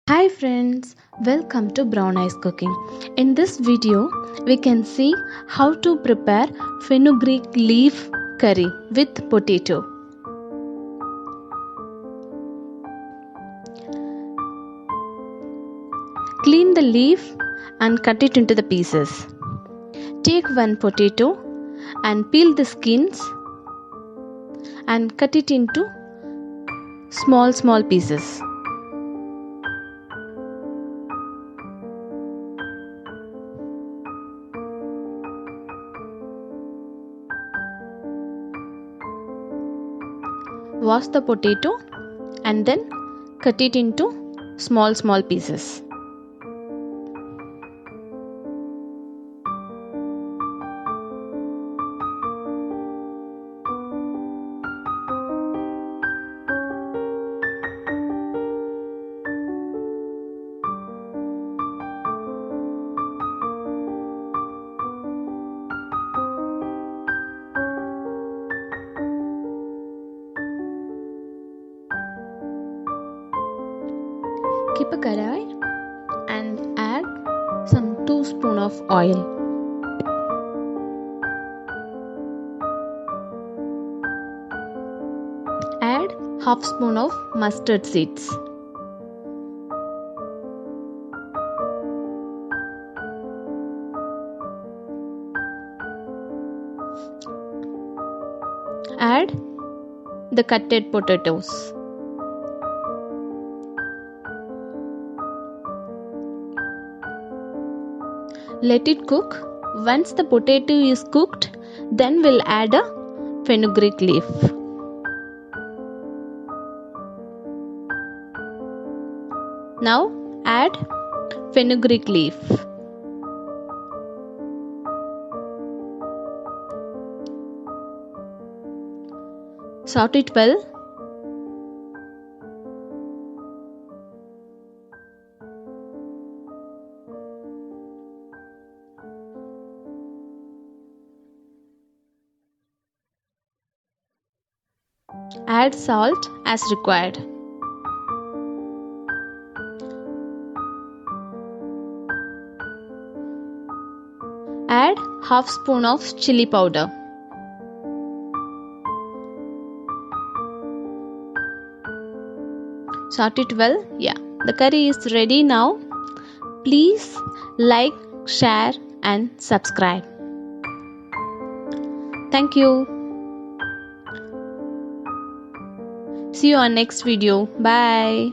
Hi friends, welcome to BrownEyes cooking. In this video, we can see how to prepare fenugreek leaf curry with potato. Clean the leaf and cut it into the pieces. Take one potato and peel the skins and cut it into small pieces. Wash the potato and then cut it into small pieces. Keep a karai and add some 2 spoons of oil. Add half spoon of mustard seeds. Add the cutted potatoes. Let it cook. Once the potato is cooked, then we'll add a fenugreek leaf. Now add fenugreek leaf. Saute it well. Add salt as required. Add half spoon of chilli powder. Saute it well. The curry is ready now. Please like, share and subscribe. Thank you. See you on next video. Bye.